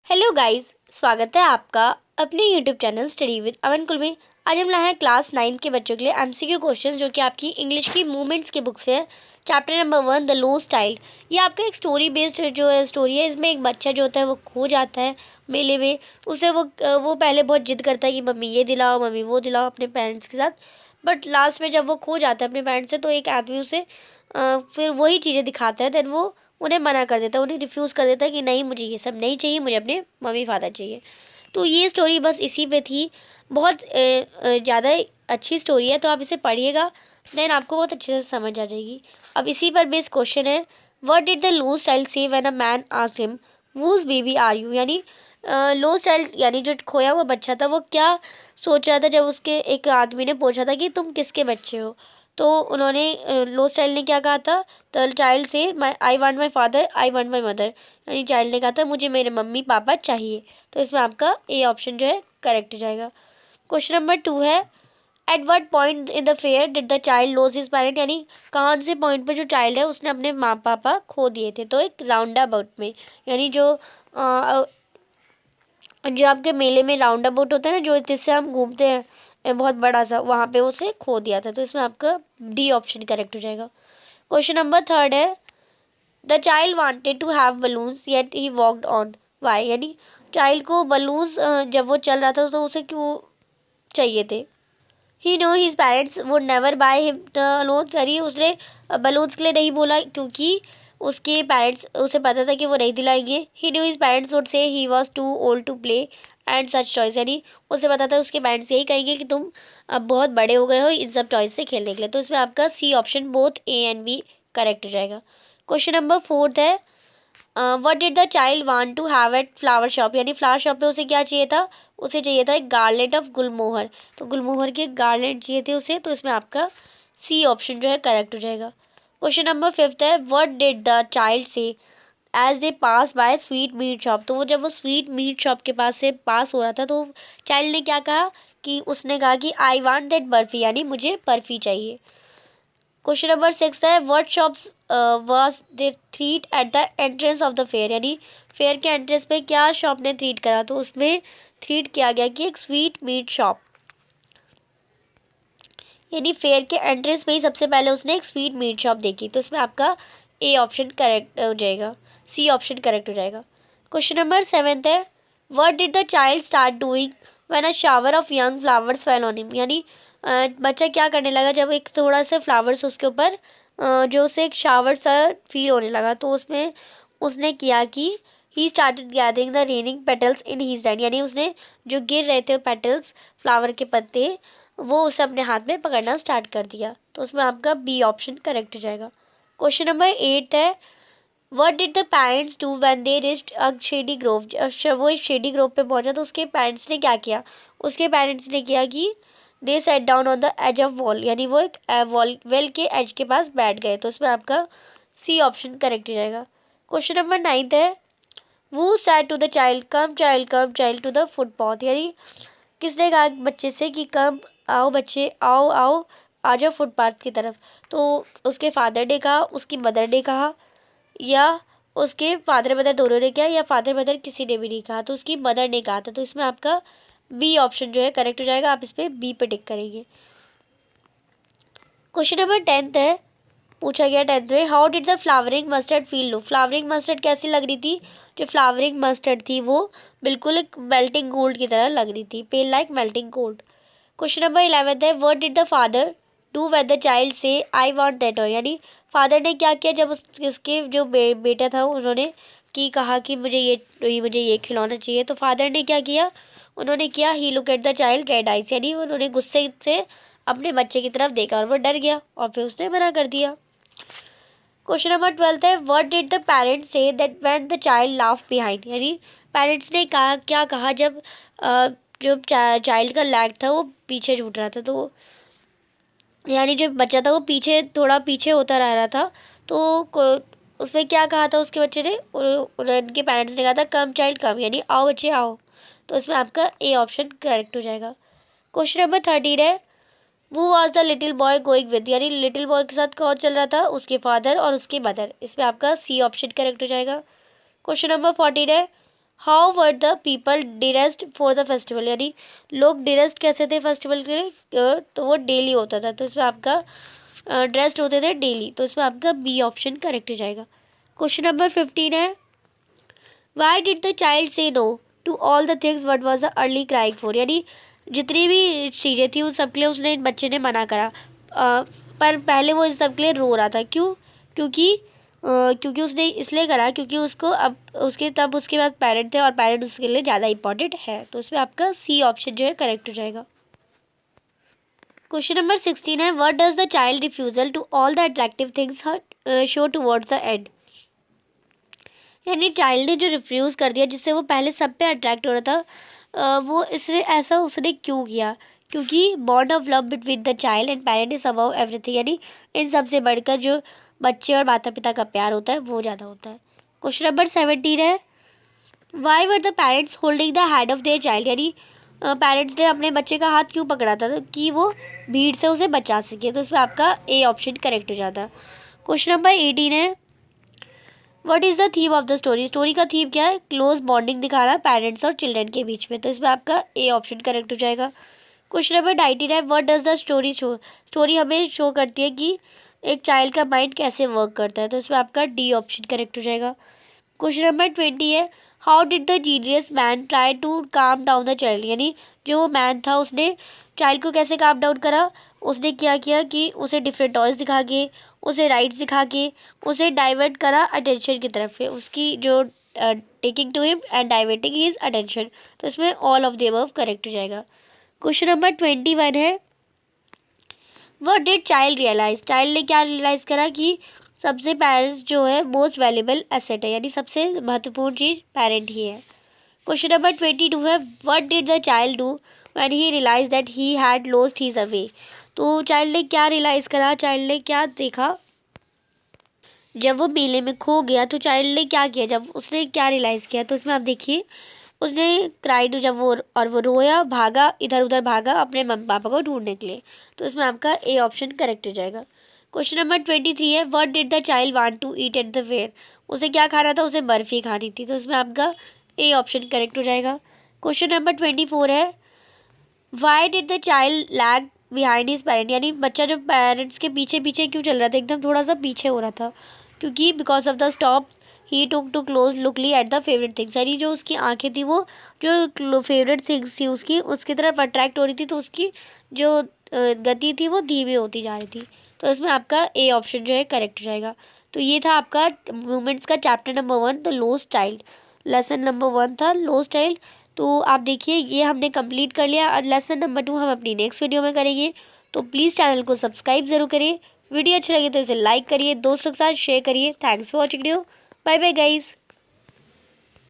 Hello guys, स्वागत है आपका अपने यूट्यूब चैनल स्टडी विद अमन कुल में। आज हम लाए हैं क्लास 9 के बच्चों के लिए एमसीक्यू क्वेश्चंस जो कि आपकी इंग्लिश की मूवमेंट्स की बुक से है। Chapter number 1 the lost child. ये आपका एक स्टोरी बेस्ड जो है स्टोरी है। इसमें एक बच्चा जो होता है वो खो जाता है मेले में। उसे वो पहले बहुत जिद करता है कि मम्मी ये दिलाओ, मम्मी वो दिलाओ अपने पेरेंट्स के साथ। बट लास्ट में जब वो खो जाता है अपने पेरेंट्स से तो एक आदमी उसे फिर वही चीज़ें दिखाता है। देन वो उन्हें मना कर देता है, उन्हें रिफ्यूज़ कर देता है कि नहीं, मुझे ये सब नहीं चाहिए, मुझे अपने मम्मी फादर चाहिए। तो ये स्टोरी बस इसी पे थी। बहुत ज़्यादा अच्छी स्टोरी है, तो आप इसे पढ़िएगा, देन आपको बहुत अच्छे से समझ आ जाएगी। अब इसी पर बेस्ड क्वेश्चन है, what did the lost child say when a man asked him whose baby are you. यानी लोस्ट चाइल्ड यानी जो खोया हुआ बच्चा था वो क्या सोच रहा था जब उसके एक आदमी ने पूछा था कि तुम किसके बच्चे हो। तो उन्होंने लोस्ट चाइल्ड ने क्या कहा था, the child say I want my father, I want my mother. यानी चाइल्ड ने कहा था मुझे मेरे मम्मी पापा चाहिए। तो इसमें आपका ए ऑप्शन जो है करेक्ट हो जाएगा। क्वेश्चन नंबर 2 है, at what point in the fair did the child loss his parent. यानी कौन से पॉइंट पे जो चाइल्ड है उसने अपने माँ पापा खो दिए थे। तो एक राउंड अबाउट में, यानी जो आपके मेले में राउंड अबाउट होता है ना, जो जिससे हम घूमते हैं बहुत बड़ा सा, वहाँ पे उसे खो दिया था। तो इसमें आपका डी ऑप्शन करेक्ट हो जाएगा। क्वेश्चन नंबर 3 है, the child wanted to have balloons yet he walked on why. यानी चाइल्ड को बलून्स जब वो चल रहा था तो उसे क्यों चाहिए थे। He knew his parents would never buy him balloons. यानी उसने बलून्स के लिए नहीं बोला क्योंकि उसके पेरेंट्स उसे पता था कि वो नहीं दिलाएंगे। He knew his parents would say he was too old to play and such toys. यानी उसे पता था उसके पेरेंट्स यही कहेंगे कि तुम अब बहुत बड़े हो गए हो इन सब टॉयज से खेलने के लिए। तो इसमें आपका C option both A and B correct हो जाएगा। क्वेश्चन नंबर 4 है, what did the child want to have at flower shop. यानी फ्लावर शॉप पे उसे क्या चाहिए था, उसे चाहिए था एक गार्लेट ऑफ गुलमोहर। तो गुलमोहर के गार्लेट चाहिए थे उसे। तो इसमें आपका सी ऑप्शन जो है करेक्ट हो जाएगा। क्वेश्चन नंबर 5 है, what did the child say as they pass by sweetmeat shop. तो वो जब वो स्वीट मीट शॉप के पास से पास हो रहा था तो चाइल्ड ने क्या कहा कि उसने कहा कि आई वांट दैट बर्फी। यानी मुझे बर्फी चाहिए। क्वेश्चन नंबर 6 है, what shops was they threat at the entrance of the fair. यानी फेयर के एंट्रेंस पे क्या शॉप ने थ्रीट करा। तो उसमें थ्रीट किया गया कि एक स्वीट मीट शॉप। यानी फेयर के एंट्रेंस में ही सबसे पहले उसने एक स्वीट मीट शॉप देखी। तो इसमें आपका ए ऑप्शन करेक्ट हो जाएगा, सी ऑप्शन करेक्ट हो जाएगा। क्वेश्चन नंबर 7 है, what did the child start doing when a shower of young flowers fell on him. यानी बच्चा क्या करने लगा जब एक थोड़ा सा फ्लावर्स उसके ऊपर जो उसे एक शावर सा फील होने लगा। तो उसमें उसने किया कि he started gathering the raining petals in his hand. यानी उसने जो गिर रहे थे पेटल्स फ्लावर के पत्ते वो उसे अपने हाथ में पकड़ना स्टार्ट कर दिया। तो उसमें आपका बी ऑप्शन करेक्ट हो जाएगा। क्वेश्चन नंबर 8 है, what did the parents do when they reached a shady Grove. जब वो एक शेडी ग्रोव पे पहुंचा तो उसके पेरेंट्स ने क्या किया, उसके पेरेंट्स ने किया कि they sat down on the edge of wall. यानी वो एक वॉल वेल के एज के पास बैठ गए। तो इसमें आपका सी ऑप्शन करेक्ट हो जाएगा। क्वेश्चन नंबर 9 है, वो said to the child come child to the footpath. यानी किसने कहा बच्चे से कि कम आओ बच्चे, आओ आओ आ जाओ फुटपाथ की तरफ। तो उसके फादर ने कहा, उसकी मदर ने कहा, या उसके फादर मदर दोनों ने किया, या फादर मदर किसी ने भी नहीं कहा। तो उसकी मदर ने कहा था। तो इसमें आपका बी ऑप्शन जो है करेक्ट हो जाएगा। आप इस पर बी पे टिक करेंगे। क्वेश्चन नंबर 10 है, पूछा गया 10th में, how did the flowering mustard feel low. Flowering mustard कैसी लग रही थी, जो फ्लावरिंग मस्टर्ड थी वो बिल्कुल एक मेल्टिंग गोल्ड की तरह लग रही थी, pale like melting gold. Question number 11 है, what did the father do when the child say I want that toy. यानी फादर ने क्या किया जब उसके जो बेटा था उन्होंने की कहा कि मुझे ये खिलौना चाहिए। तो फादर ने क्या किया, उन्होंने किया he look at the child red eyes. यानी उन्होंने गुस्से से अपने बच्चे की तरफ देखा और वो डर गया और फिर उसने मना कर दिया। क्वेश्चन नंबर 12 है, what did the parents say that when the child laugh behind. यानी पेरेंट्स ने कहा क्या कहा जब जो चाइल्ड का लैग था वो पीछे छूट रहा था। तो यानी जो बच्चा था वो पीछे थोड़ा पीछे होता रह रहा था। तो उसमें क्या कहा था उसके बच्चे ने, उनके पेरेंट्स ने कहा था कम चाइल्ड कम, यानी आओ बच्चे आओ। तो इसमें आपका ए ऑप्शन करेक्ट हो जाएगा। क्वेश्चन नंबर 13 है, वो was the little boy going with. यानी लिटिल बॉय के साथ कौन चल रहा था, उसके फादर और उसकी मदर। इसमें आपका सी ऑप्शन करेक्ट हो जाएगा। क्वेश्चन नंबर 14 है, how were the people dressed for the festival, यानी लोग ड्रेस्ड कैसे थे फेस्टिवल के लिए, तो वो डेली होता था, तो इसमें आपका ड्रेस्ड होते थे डेली, तो इसमें आपका बी ऑप्शन करेक्ट हो जाएगा। क्वेश्चन नंबर 15 है, why did the child say no to all the things what was the early crying for, यानी जितनी भी चीज़ें थी उन सब के लिए उसने बच्चे ने मना करा, पर पहले वो इस सब के लिए रो रहा था, क्यों? क्योंकि उसने इसलिए करा क्योंकि उसको अब तब उसके पास पेरेंट थे और पेरेंट उसके लिए ज़्यादा इंपॉर्टेंट है, तो इसमें आपका सी ऑप्शन जो है करेक्ट हो जाएगा। क्वेश्चन नंबर 16 है, what does the child refusal to all the attractive things show towards the end, यानी चाइल्ड ने जो रिफ्यूज़ कर दिया जिससे वो पहले सब पे अट्रैक्ट हो रहा था, वो इसने ऐसा उसने क्यों किया? क्योंकि bond of love between the child and parent is above everything, यानी इन सबसे बढ़कर जो बच्चे और माता पिता का प्यार होता है वो ज़्यादा होता है। क्वेश्चन नंबर 17 है, why were the parents holding the hand of their child, यानी पेरेंट्स ने अपने बच्चे का हाथ क्यों पकड़ा था? तो कि वो भीड़ से उसे बचा सके, तो इसमें आपका ए ऑप्शन करेक्ट हो जाता है। क्वेश्चन नंबर 18 है, what is the theme of the story, story का थीम क्या है? क्लोज बॉन्डिंग दिखाना पेरेंट्स और चिल्ड्रन के बीच में, तो इसमें आपका ए ऑप्शन करेक्ट हो जाएगा। क्वेश्चन नंबर 19 है, what does the story show, story हमें शो करती है कि एक चाइल्ड का माइंड कैसे वर्क करता है, तो इसमें आपका डी ऑप्शन करेक्ट हो जाएगा। क्वेश्चन नंबर 20 है, how did the genius man try to calm down the child, यानी जो वो मैन था उसने चाइल्ड को कैसे काम डाउन करा? उसने क्या किया कि उसे डिफरेंट टॉयज दिखा के, उसे राइड्स दिखा के उसे डाइवर्ट करा अटेंशन की तरफ से, उसकी जो taking to him and diverting his attention, तो इसमें all of the above correct हो जाएगा। क्वेश्चन नंबर 21 है, what did child realise, child ने क्या रियलाइज़ करा कि सबसे पेरेंट्स जो है मोस्ट वैल्यूएबल एसेट है, यानी सबसे महत्वपूर्ण चीज़ पेरेंट ही है। क्वेश्चन नंबर 22 है, what did the child do when he realise that he had lost his way, तो चाइल्ड ने क्या रियलाइज़ करा, चाइल्ड ने क्या देखा जब वो मेले में खो गया, तो चाइल्ड ने क्या किया, जब उसने क्या रियलाइज़ किया? तो इसमें आप देखिए, उसने क्राइड, जब वो रोया, भागा, इधर उधर भागा अपने मम्मी पापा को ढूंढने के लिए, तो इसमें आपका ए ऑप्शन करेक्ट हो जाएगा। क्वेश्चन नंबर 23 है, what did the child want to eat at the fair, उसे क्या खाना था? उसे बर्फ़ी खानी थी, तो इसमें आपका ए ऑप्शन करेक्ट हो जाएगा। क्वेश्चन नंबर 24 है, why did the child lag behind his parent, यानी बच्चा जो पेरेंट्स के पीछे पीछे क्यों चल रहा था, एकदम थोड़ा सा पीछे हो रहा था? क्योंकि because of the stop he took to close luckily at the favourite things, यानी जो उसकी आंखें थी वो जो फेवरेट थिंग्स थी उसकी तरफ अट्रैक्ट हो रही थी, तो उसकी जो गति थी वो धीमी होती जा रही थी, तो इसमें आपका ए ऑप्शन जो है करेक्ट हो जाएगा। तो ये था आपका मूवमेंट्स का chapter number 1, the lost child, lesson number 1 था लॉस्ट चाइल्ड। तो आप देखिए ये हमने कंप्लीट कर लिया, और लेसन नंबर 2 हम अपनी नेक्स्ट वीडियो में करेंगे, तो प्लीज़ चैनल को सब्सक्राइब ज़रूर करिए, वीडियो अच्छी लगे तो इसे लाइक करिए, दोस्तों के साथ शेयर करिए। Thanks for watching video, bye bye guys.